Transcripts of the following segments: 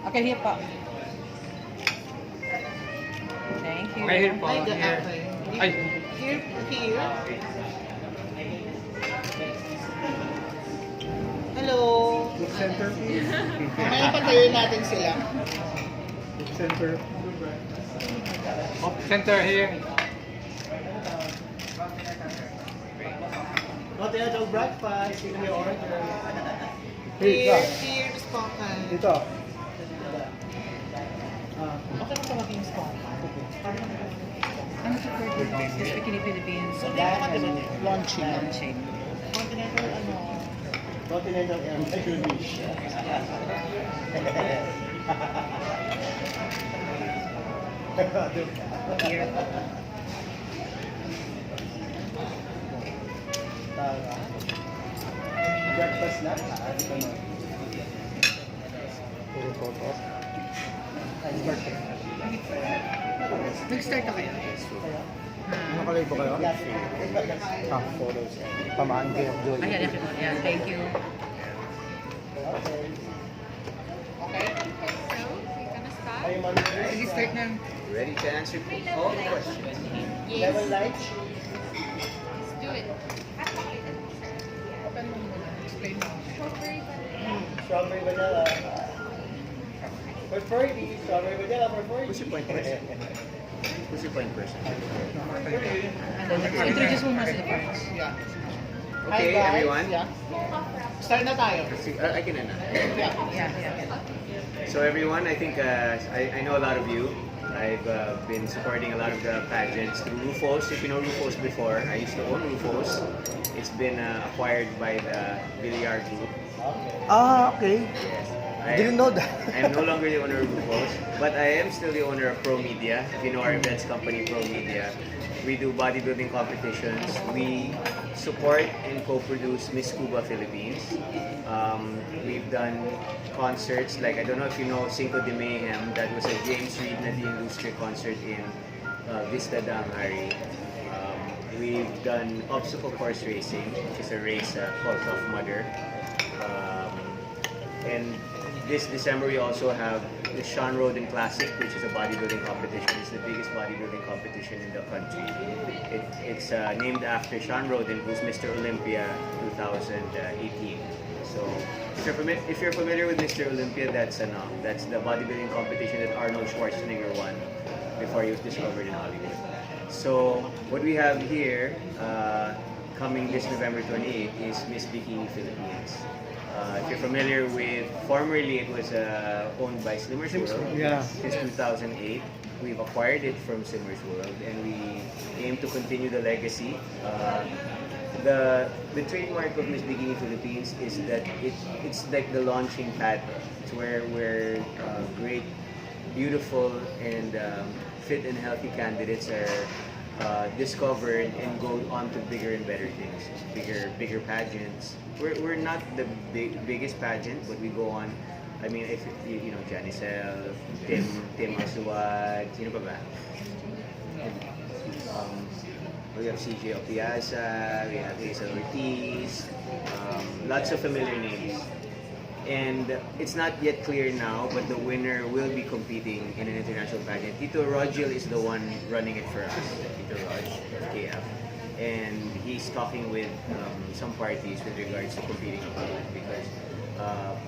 Okay, here po. Thank you. Okay, here po. Ay, the Here. okay. Ay. Here. Hello. Good center. Mamaya patayin natin sila. Good center. Off center here. Continental breakfast, give me your order. Here, here, spoken. Dito. Okay na talaga yung spoken. Ano to for good business? Bikini Philippines. Launching. Launching. Continental, ano? Continental English. Here. Breakfast na? Dito na. Puro photo. Nag-start na kayo? Nakalay ba kayo? Photos. Pamaan kayo. Ayan, ayan. Thank you. Okay? Sige, start na. Ready to answer all questions? Level light? Let's do it. Open mo muna. Explain mo. Strawberry vanilla. For 40, strawberry vanilla for 40. Who's your point person? Who's your point person? Introduce mo muna sila first. Yeah. Okay, Hi guys. everyone. Yeah. Start na tayo. I can end. Yeah. Yeah. So everyone, I think I know a lot of you. I've been supporting a lot of the pageants through Rufos. If you know Rufos before, I used to own Rufos. It's been acquired by the Villar Group. Okay. Yes. Didn't know that. I am no longer the owner of Rufos, but I am still the owner of Pro Media. If you know our events company, Pro Media, we do bodybuilding competitions. We support and co-produce Miss Cuba Philippines. We've done concerts like, I don't know if you know Cinco de Mayhem. That was a James Reid Nadine Lustre concert in Vista Danghari. We've done obstacle course racing, which is a race called Tough Mudder. And this December we also have the Sean Roden Classic, which is a bodybuilding competition. It's the biggest bodybuilding competition in the country. It's named after Sean Roden, who's Mr. Olympia 2018. So if you're familiar with Mr. Olympia, that's the bodybuilding competition that Arnold Schwarzenegger won before he was discovered in Hollywood. So what we have here coming this November 28th is Miss Bikini Philippines. If you're familiar with, formerly it was owned by Slimmers World. Yeah. Since 2008, we've acquired it from Slimmers World, and we aim to continue the legacy. The trademark of Miss Bikini Philippines is that it's like the launching pad. It's where great, beautiful, and fit and healthy candidates are discovered and go on to bigger and better things, bigger pageants. We're not the biggest pageant, but we go on. I mean, if you know Janicel, Tim Asuad, sino pa ba? We have CJ Opiasa, we have Hazel Ortiz, lots of familiar names. And it's not yet clear now, but the winner will be competing in an international pageant. Tito Rogil is the one running it for us, Tito Rog, FKF. And he's talking with some parties with regards to competing abroad because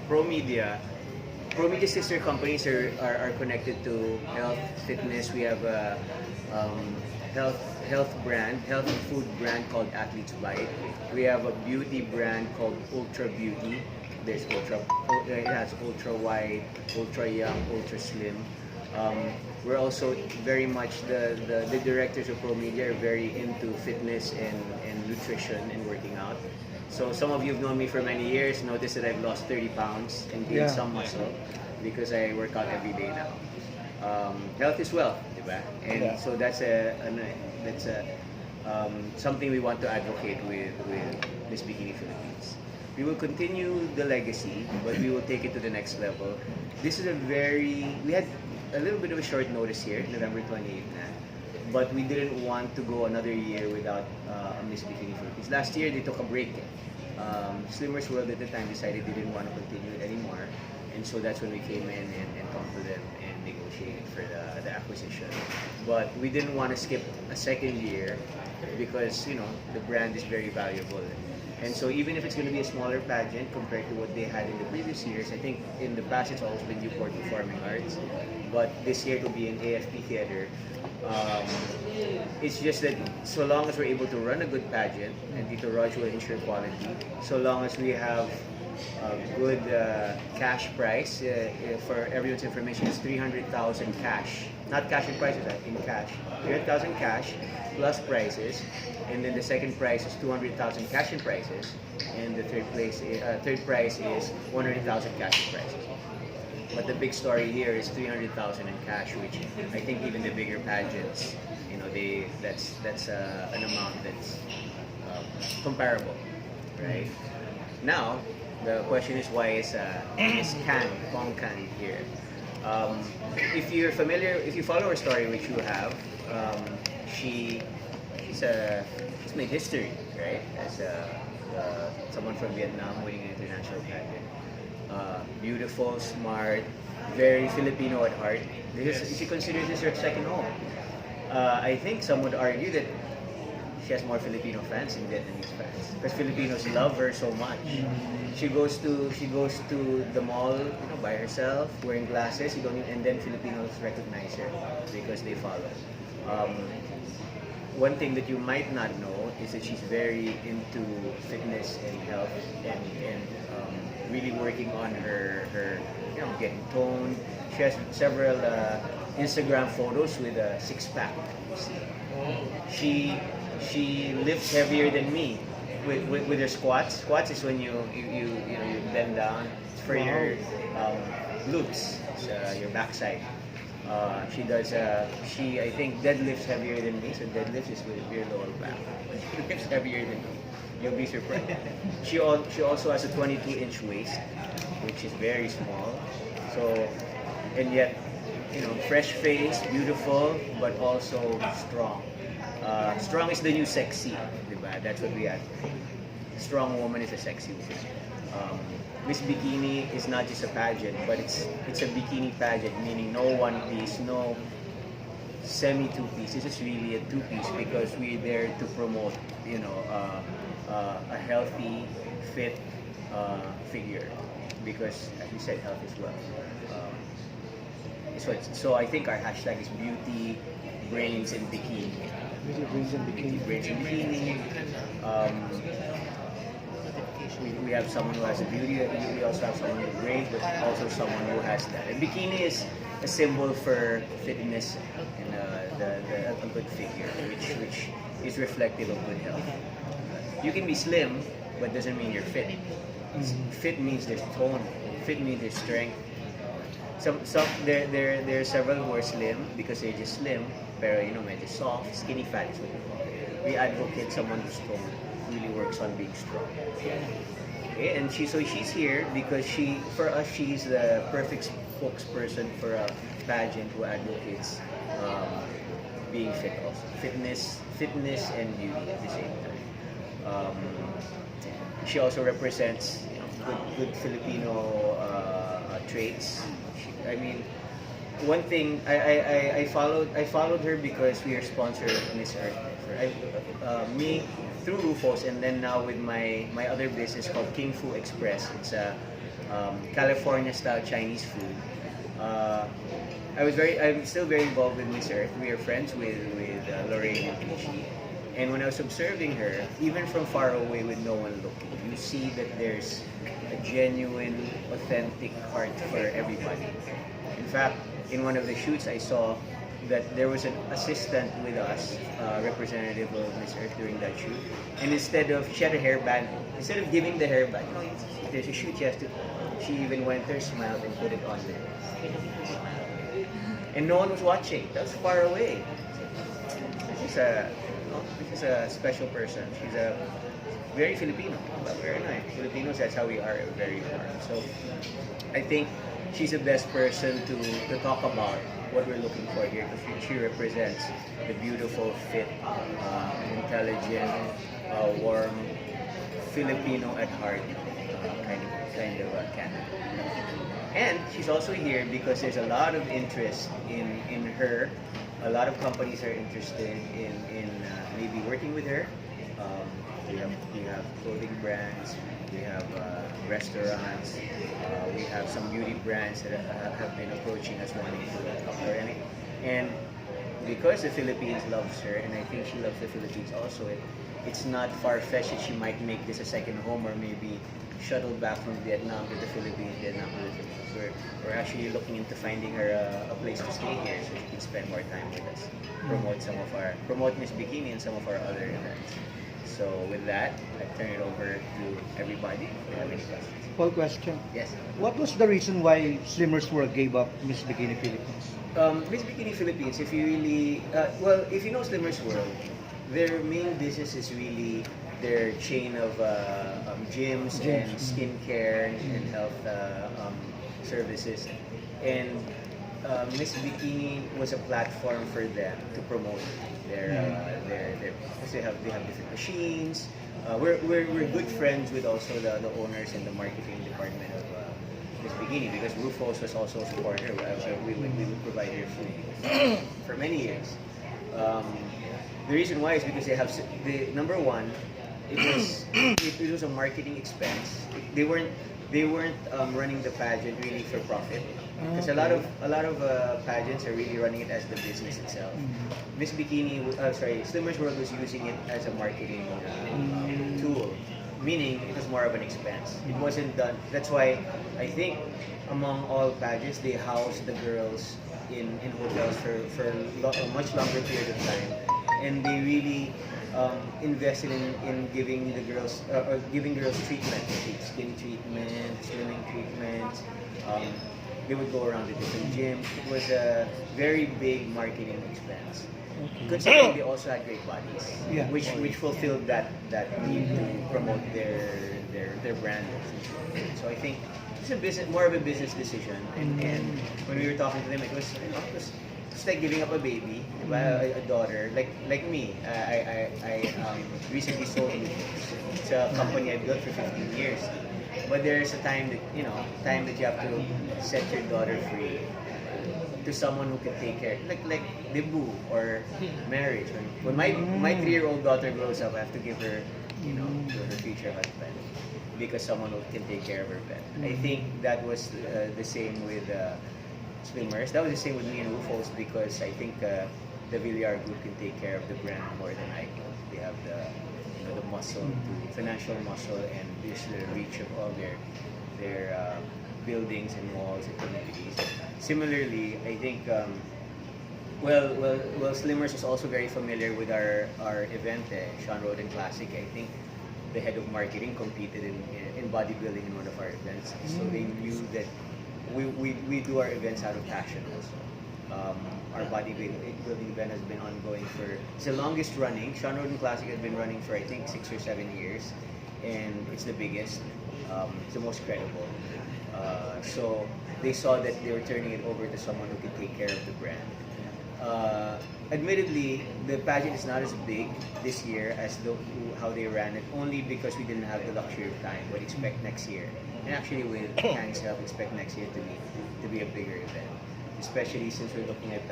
Pro Media sister companies are connected to health, fitness. We have a health food brand called Athlete's Bite. We have a beauty brand called Ultra Beauty. There's it has ultra wide, ultra young, ultra slim. We're also very much the directors of Pro Media are very into fitness and nutrition and working out. So some of you have known me for many years. Notice that I've lost 30 pounds and gained some muscle because I work out every day now. Health is wealth, diba? And so that's something we want to advocate with Miss Bikini Philippines. We will continue the legacy, but we will take it to the next level. We had a little bit of a short notice here, November 28th na, but we didn't want to go another year without a Miss Bikini Philippines. Last year, they took a break. Slimmers World at the time decided they didn't want to continue it anymore. And so that's when we came in and talked to them and negotiated for the acquisition. But we didn't want to skip a second year because, you know, the brand is very valuable. And so even if it's going to be a smaller pageant compared to what they had in the previous years, I think in the past it's always been Newport Performing Arts. But this year it will be in AFP Theater. It's just that so long as we're able to run a good pageant, and Tito Raj will ensure quality, so long as we have a good cash price, for everyone's information, it's 300,000 cash. Not cash in prices, in cash. 300,000 cash plus prizes, and then the second prize is 200,000 cash in prizes, and the third prize is 100,000 cash in prizes. But the big story here is 300,000 in cash, which I think even the bigger pageants, you know, that's an amount that's comparable, right? Now, the question is why is Pong Can here? If you're familiar, if you follow her story, which you have, she's made history, right? As someone from Vietnam winning an international pageant. Beautiful, smart, very Filipino at heart. She considers this her second home. I think some would argue that she has more Filipino fans than Vietnamese fans because Filipinos love her so much. She goes to the mall, you know, by herself, wearing glasses. And then Filipinos recognize her because they follow. One thing that you might not know is that she's very into fitness and health and really working on her you know, getting toned. She has several Instagram photos with a six-pack. She lifts heavier than me with her squats. Squats is when you bend down. It's for your glutes, your backside. She I think deadlifts heavier than me. So deadlift is with your lower back. She lifts heavier than me. You'll be surprised. She also has a 22-inch waist, which is very small. So, and yet, you know, fresh face, beautiful, but also strong. Strong is the new sexy, diba? That's what we have. Strong woman is a sexy woman. Miss Bikini is not just a pageant, but it's a bikini pageant, meaning no one piece, no semi two piece. This is really a two piece because we're there to promote, you know, a healthy, fit figure. Because, as we said, health is wealth. So I think our hashtag is beauty, brains, and bikini. Beauty, brains, and Beauty, bikini. brains, and bikini. We have someone who has a beauty. We also have someone with brains, but also someone who has that. And bikini is a symbol for fitness and a good figure, which is reflective of good health. You can be slim, but doesn't mean you're fit. Fit means there's tone. Fit means there's strength. There are several who are slim because they're just slim, pero you know, medyo soft, skinny fat is what we call it. We advocate someone who's strong, really works on being strong. Okay, and she's here because for us, she's the perfect spokesperson for a pageant who advocates being fit also. Fitness and beauty at the same time. She also represents, you know, good Filipino traits. I mean, one thing I followed her because we are sponsored Miss Earth. Me through Rufus, and then now with my other business called King Fu Express. It's a California style Chinese food. I'm still very involved with Miss Earth. We are friends with Lorraine and Peachy. And when I was observing her, even from far away with no one looking, you see that there's a genuine, authentic heart for everybody. In fact, in one of the shoots, I saw that there was an assistant with us, representative of Miss Earth during that shoot. And she had a hairband. Instead of giving the hairband, you know, there's a shoot she even went there, smiled, and put it on there. And no one was watching. That was far away. This is a special person. She's a very Filipino, but very nice. Filipinos, that's how we are, very warm. So I think she's the best person to talk about what we're looking for here because she represents the beautiful, fit, intelligent, warm, Filipino at heart kind of candidate. And she's also here because there's a lot of interest in her. A lot of companies are interested in maybe working with her. Um, we have clothing brands, we have restaurants, we have some beauty brands that have been approaching us wanting to help her. And because the Philippines loves her, and I think she loves the Philippines also, it's not far-fetched that she might make this a second home or maybe shuttle back from Vietnam to the Philippines, Vietnam to the Philippines. We're actually looking into finding her a place to stay here so she can spend more time with us, promote Miss Bikini and some of our other events. So with that, I turn it over to everybody if they have any questions. Paul, question. Yes. What was the reason why Slimmers World gave up Miss Bikini Philippines? Miss Bikini Philippines, if you really, if you know Slimmers World, their main business is really their chain of gyms and skincare and health services. And Miss Bikini was a platform for them to promote their because they have different machines. We're good friends with also the owners and the marketing department of Miss Bikini because Rufus was also a supporter. We would provide her food for many years. The reason why is because they have the number one. It was a marketing expense. They weren't running the pageant really for profit because a lot of pageants are really running it as the business itself. Miss Bikini, Slimmers World was using it as a marketing tool, meaning it was more of an expense. It wasn't done. That's why I think among all pageants they house the girls in hotels for a much longer period of time, and they really invested in giving the girls giving girls treatment, skin treatment, swimming treatment. They would go around to different gyms. It was a very big marketing expense. Considering they also had great bodies, which fulfilled that need to promote their brand. So I think it's more of a business decision. And when we were talking to them, it was it's like giving up a baby, a daughter. Like me, I recently sold it. It's a company I built for 15 years. But there's a time that you have to set your daughter free to someone who can take care, like debut or marriage. When my 3-year-old daughter grows up, I have to give her, to her future husband because someone who can take care of her pet. I think that was the same with Slimmers. That was the same with me and Rufus because I think the Villar Group can take care of the brand more than I can. They have the muscle, financial muscle, and just the reach of all their buildings and malls and communities. Similarly, I think Slimmers is also very familiar with our event, Sean Roden Classic. I think the head of marketing competed in bodybuilding in one of our events, so they knew that we do our events out of passion also. Our bodybuilding event has been ongoing it's the longest running. Sean Roden Classic has been running for I think 6 or 7 years, and it's the biggest, it's the most credible. So they saw that they were turning it over to someone who could take care of the brand. Admittedly, the pageant is not as big this year as how they ran it, only because we didn't have the luxury of time. But expect next year, and actually with Han's help, expect next year to be a bigger event. Especially since we're looking at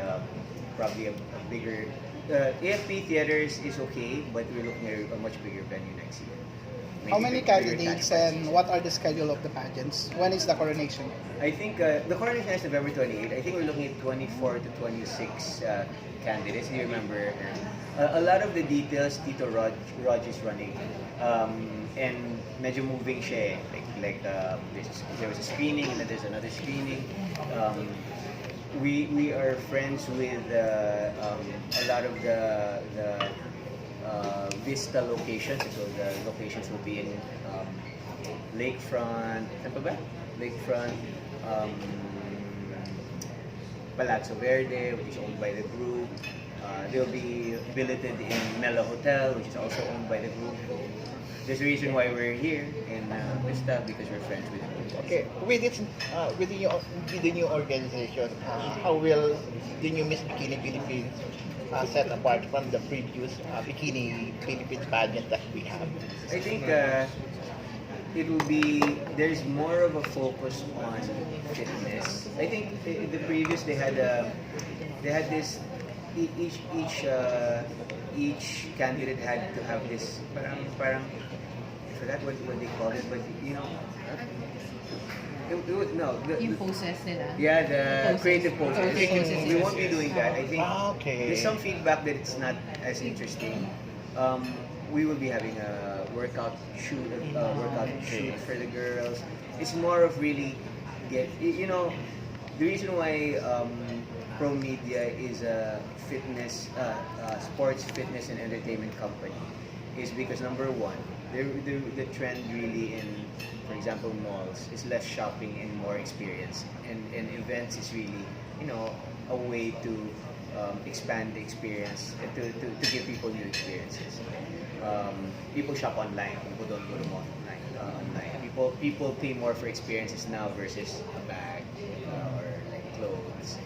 probably a bigger AFP theaters is okay, but we're looking at a much bigger venue next year. How many candidates and what are the schedule of the pageants? When is the coronation? I think the coronation is November 28. I think we're looking at 24 to 26 candidates. Do you remember? A lot of the details, Tito Rog is running. And medyo moving siya there was a screening and then there's another screening. We are friends with a lot of the Vista locations. So the locations will be in Lakefront, Lakefront, Palazzo Verde, which is owned by the group. They'll be billeted in Mela Hotel, which is also owned by the group. There's a reason why we're here in Vista because we're friends with the group. Okay, with the new organization, how will the new Miss Bikini Philippines set apart from the previous Bikini Philippines pageant that we have? I think it will be there's more of a focus on fitness. I think the previous they had this each candidate had to have this parang I forgot what they called it, but you know. No, Yung poses nila. yeah, the Poses. creative poses. Poses, We yes, won't be yes. doing that. I think Okay. there's some feedback that it's not as interesting. We will be having a workout shoot for the girls. It's more of really you know, the reason why Pro Media is a sports fitness and entertainment company is because number one, the trend really in, for example, malls is less shopping and more experience, and events is really, you know, a way to expand the experience and to give people new experiences. People shop online. People don't go to mall online. People pay more for experiences now versus a bag or like clothes.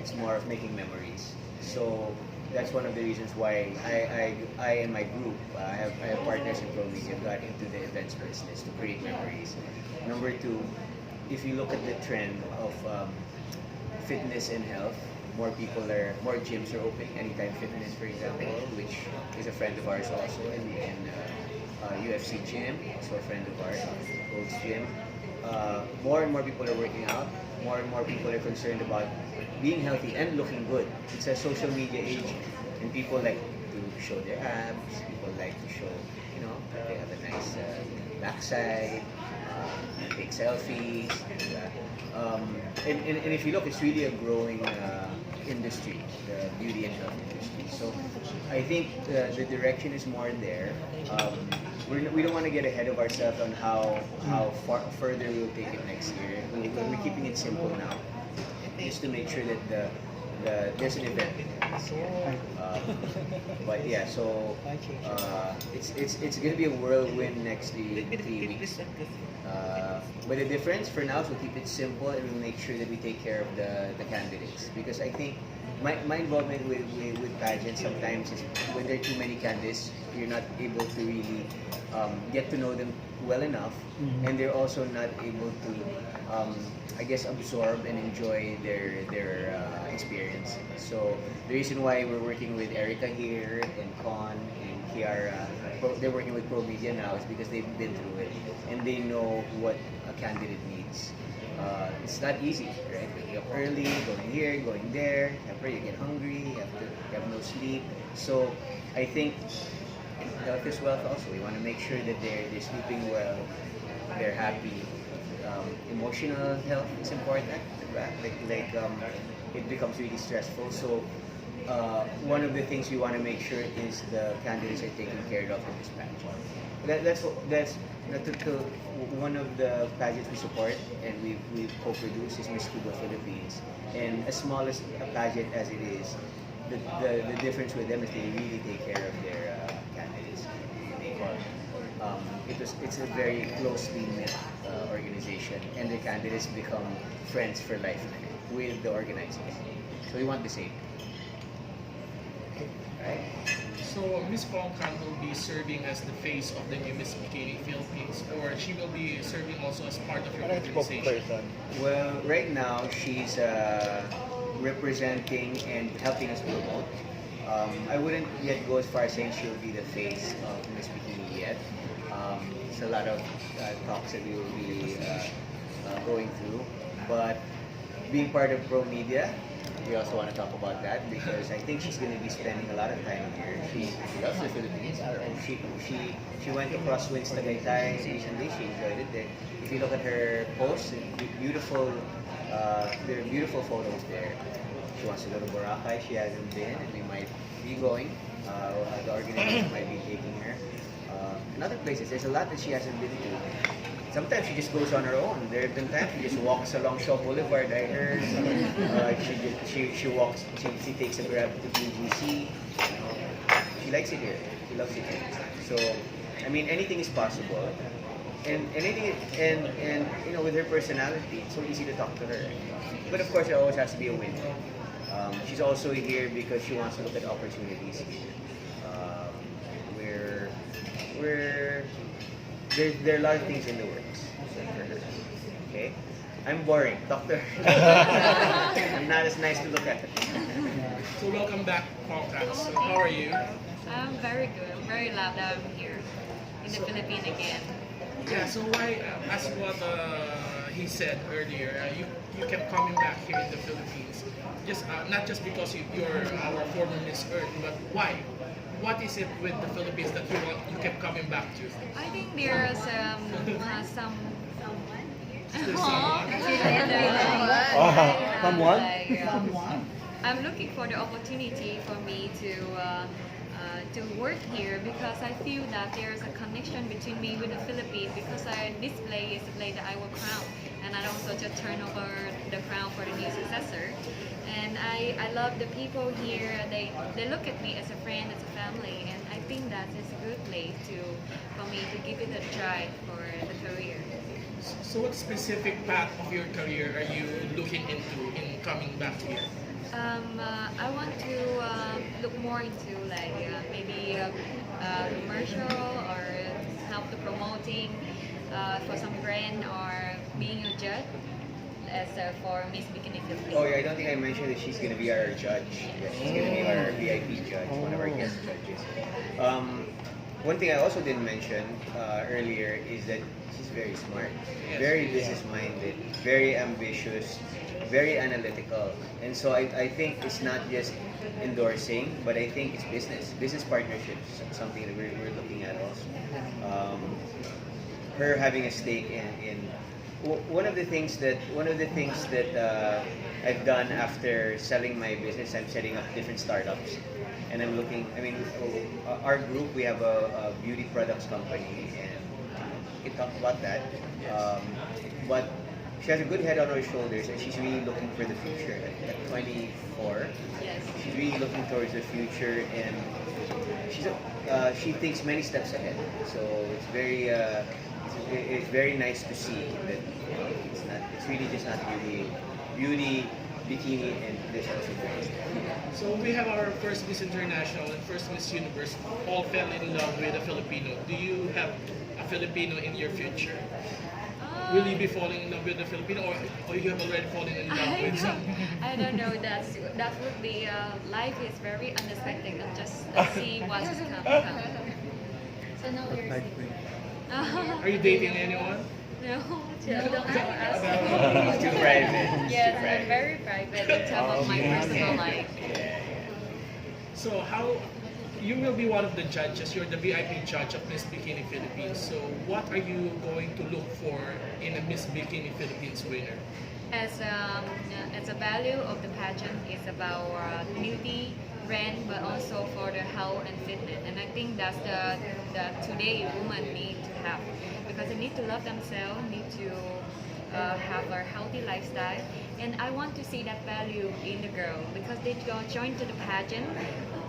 It's more of making memories. So that's one of the reasons why I and my group, I have partners in Pro Media, got into the events business to create memories. Number two, if you look at the trend of fitness and health, more gyms are opening. Anytime Fitness, for example, which is a friend of ours also, and UFC Gym, also a friend of ours, Gold's Gym. More and more people are working out. More and more people are concerned about being healthy and looking good. It's a social media age, and people like to show their abs. People like to show, you know, that they have a nice backside, take selfies. And if you look, it's really a growing industry, the beauty and health industry. So I think the direction is more there. We don't want to get ahead of ourselves on how further we'll take it next year. We're keeping it simple now, just to make sure that there's an event. But yeah, so it's gonna be a whirlwind next 3 weeks. But the difference for now is we'll keep it simple and we'll make sure that we take care of the candidates, because I think my involvement with pageants sometimes is when there are too many candidates, you're not able to really get to know them well enough, and they're also not able to I guess absorb and enjoy their experience. So the reason why we're working with Erica here and Con and Kiara, they're working with Pro Media now, is because they've been through it and they know what a candidate needs. It's not easy, right? Waking up early, going here, going there. After you get hungry, you have no sleep. So I think health is wealth. Also, we want to make sure that they're sleeping well, they're happy. Emotional health is important, right? It becomes really stressful. So one of the things we want to make sure is the candidates are taken care of in this pageant. That's one of the pageants we support and we've co-produced is Miss Cuba Philippines. And as small as a pageant as it is, the difference with them is they really take care of their candidates. It's a very closely knit organization, and the candidates become friends for life with the organizers. So we want the same. Right? So Miss Pongkan will be serving as the face of the new Miss Bikini Philippines, or she will be serving also as part of your Parang organization? spokesperson. Well, right now she's representing and helping us promote. I wouldn't yet go as far as saying she'll be the face of Miss Bikini yet. It's a lot of talks that we will be going through. But being part of Pro Media, we also want to talk about that because I think she's going to be spending a lot of time here. She loves the Philippines. She went across Winds Tagaytay recently. She enjoyed it there. If you look at her posts, beautiful. There are beautiful photos there. She wants to go to Boracay. She hasn't been, and we might be going. The organization might be taking her. And other places. There's a lot that she hasn't been to. Sometimes she just goes on her own. There have been times she just walks along Shaw Boulevard. I heard she walks. She takes a Grab to BGC. She likes it here. She loves it here. So, I mean, anything is possible. And anything, and you know, with her personality, it's so easy to talk to her. But of course, it always has to be a win. She's also here because she wants to look at opportunities here. there are a lot of things in the works for her. Okay, I'm boring. Talk to her. I'm not as nice to look at. So welcome back, Pancas. So how are you? I'm very good. I'm very glad that I'm here in the Philippines again. Yeah. So why, as what he said earlier, you kept coming back here in the Philippines, just not just because you're our former Miss Earth, but why? What is it with the Philippines that you kept coming back to? I think there's some. There's someone? Someone? I'm looking for the opportunity for me to work here because I feel that there's a connection between me with the Philippines because this place is the place that I will crown and I also just turn over the crown for the new successor. And I love the people here. They look at me as a friend, as a family, and I think that is a good place for me to give it a try for the career. So what specific path of your career are you looking into in coming back here? I want to look more into like maybe commercial or help to promoting for some brand or being a judge as for Miss Bikini Philippines. Oh yeah, I don't think I mentioned that she's gonna be our judge. Yeah, she's gonna be our VIP judge, one of our guest judges. One thing I also didn't mention earlier is that she's very smart, very business-minded, very ambitious, very analytical. And so I think it's not just endorsing, but I think it's business partnerships, something that we're looking at also. Her having a stake in one of the things that I've done after selling my business, I'm setting up different startups, and I'm looking. I mean, our group, we have a beauty products company, and we can talk about that. But she has a good head on her shoulders, and she's really looking for the future. At 24, Yes. she's really looking towards the future, and she thinks many steps ahead. So it's very nice to see that it's really just not beauty, bikini, and there's also grace. So we have our first Miss International and first Miss Universe all fell in love with a Filipino. Do you have a Filipino in your future? Will you be falling in love with a Filipino, or you have already fallen in love with some? I don't know. That would be life is very unexpected. And just see what's come. So now we're single. Are you dating anyone? No, don't ask It's too private. It's Yes, too I'm private. very private in terms of my personal life. So how you will be one of the judges? You're the VIP judge of Miss Bikini Philippines. So what are you going to look for in a Miss Bikini Philippines winner? As a value of the pageant is about beauty, brand, but also for the health and fitness. And I think that's the today women need to have because they need to love themselves, need to have a healthy lifestyle. And I want to see that value in the girl because they join to the pageant.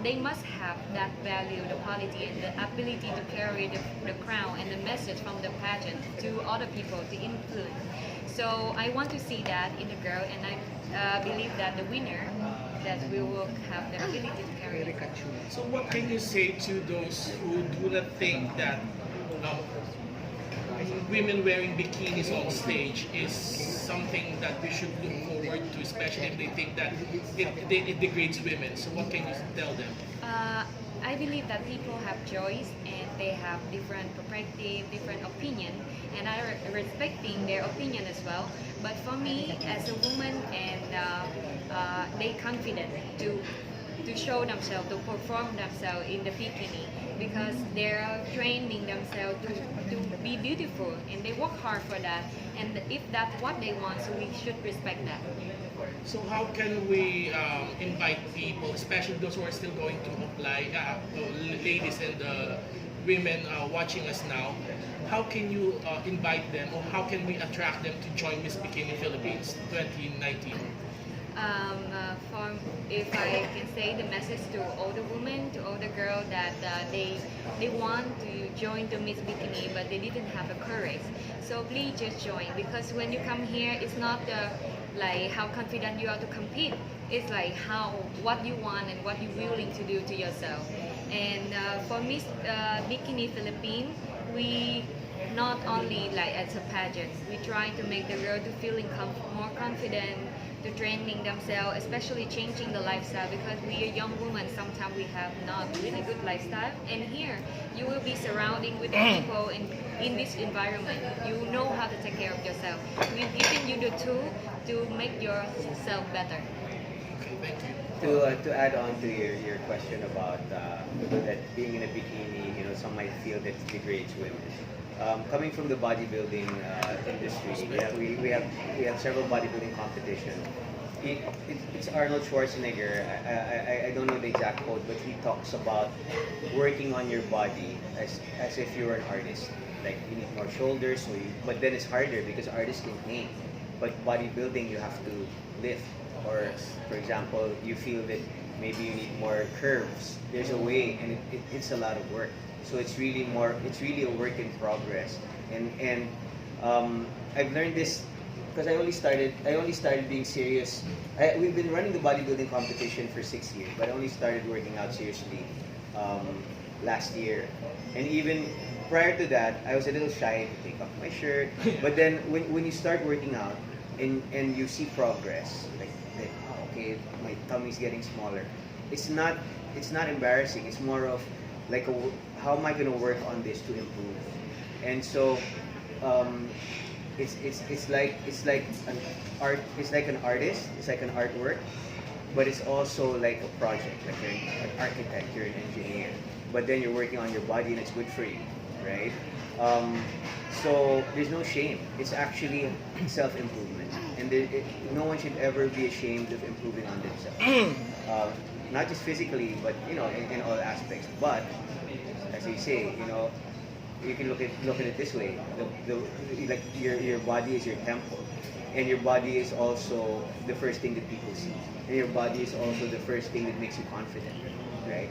They must have that value, the quality, and the ability to carry the crown and the message from the pageant to other people to influence. So I want to see that in the girl, and I believe that the winner, that we will have the ability to carry it. So what can you say to those who do not think that women wearing bikinis on stage is something that we should look forward to, especially if they think that it degrades women? So what can you tell them? I believe that people have choice and they have different perspective, different opinion, and I respecting their opinion as well. But for me, as a woman, and they confident to show themselves, to perform themselves in the bikini because they're training themselves to be beautiful and they work hard for that. And if that's what they want, so we should respect that. So how can we invite people, especially those who are still going to apply, ladies and women watching us now, how can you invite them or how can we attract them to join Miss Bikini Philippines 2019? If I can say the message to all the women, to all the girls that they want to join the Miss Bikini but they didn't have the courage. So please just join because when you come here, it's not like how confident you are to compete. It's like what you want and what you're willing to do to yourself. And for Miss Bikini Philippines, we not only like as a pageant. We try to make the girl to feeling more confident, to training themselves, especially changing the lifestyle because we are young women. Sometimes we have not really good lifestyle, and here you will be surrounding with people in this environment. You know how to take care of yourself. We've given you the tool to make yourself better. Okay, thank you. To add on to your question about that being in a bikini, some might feel that it degrades women. Coming from the bodybuilding industry, we have several bodybuilding competitions. It's Arnold Schwarzenegger. I don't know the exact quote, but he talks about working on your body as if you were an artist. Like you need more shoulders, but then it's harder because artists can paint. But bodybuilding, you have to lift. Or, for example, you feel that maybe you need more curves. There's a way, and it's a lot of work. So it's really a work in progress. And I've learned this because I only started being serious. We've been running the bodybuilding competition for 6 years, but I only started working out seriously last year. And even prior to that, I was a little shy to take off my shirt. But then when you start working out and you see progress, like oh, okay, my tummy's getting smaller. It's not embarrassing. It's more of like how am I going to work on this to improve? And so it's like an art. It's like an artist. It's like an artwork, but it's also like a project. Like you're an architect, you're an engineer, but then you're working on your body and it's good for you, right? So there's no shame. It's actually self-improvement, and no one should ever be ashamed of improving on themselves. Not just physically, but in all aspects. But as you say, you can look at it this way: like your body is your temple, and your body is also the first thing that people see, and your body is also the first thing that makes you confident, right?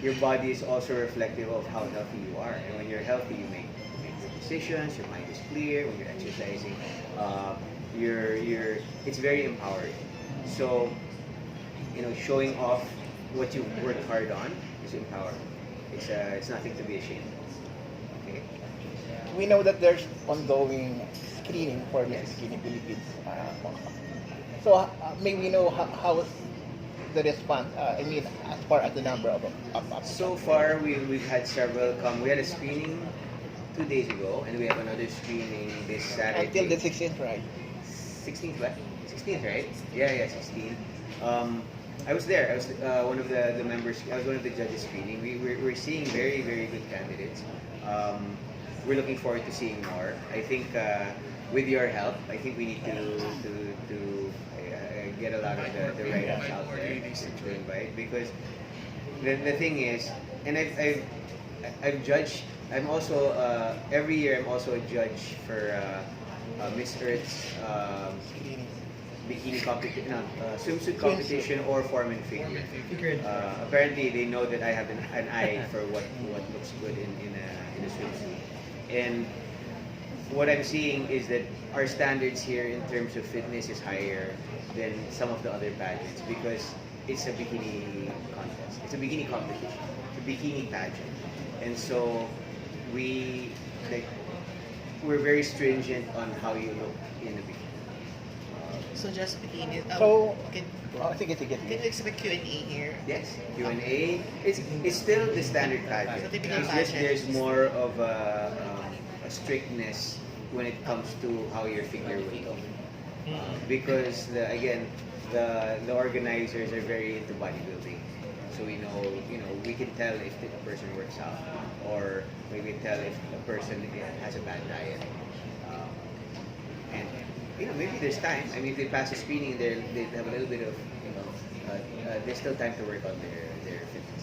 Your body is also reflective of how healthy you are, and when you're healthy, you make good decisions. Your mind is clear. When you're exercising, it's very empowering. So, showing off what you've worked hard on is empowering. It's nothing to be ashamed of. Okay. We know that there's ongoing screening for Miss Yes. Bikini Philippines. So may we know how the response? As far as the number of So far, we've had several come. We had a screening 2 days ago, and we have another screening this Saturday. until the 16th, right? 16th, right? 16th, right? Yeah, 16th. I was there. I was one of the members. I was one of the judges screening. We're seeing very, very good candidates. We're looking forward to seeing more. I think with your help, I think we need to get a lot of the write-ups out there to invite, because the thing is, and I've judged. I'm also every year I'm also a judge for Miss Earth's bikini competition, swimsuit competition, or form and figure. Apparently, they know that I have an eye for what looks good in a swimsuit. And what I'm seeing is that our standards here in terms of fitness is higher than some of the other pageants, because it's a bikini contest. It's a bikini competition. It's a bikini pageant. And so we're very stringent on how you look in a bikini. So just bikini. So, can sige. can we expect Q&A here? Yes, Q&A. It's still the standard pageant. So typical It's just pageant. there's more of a strictness when it comes to how your figure will look. Because the organizers are very into bodybuilding, so we know we can tell if a person works out, or we can tell if a person has a bad diet, and maybe there's time. I mean, if they pass a screening, they have a little bit of there's still time to work on their fitness.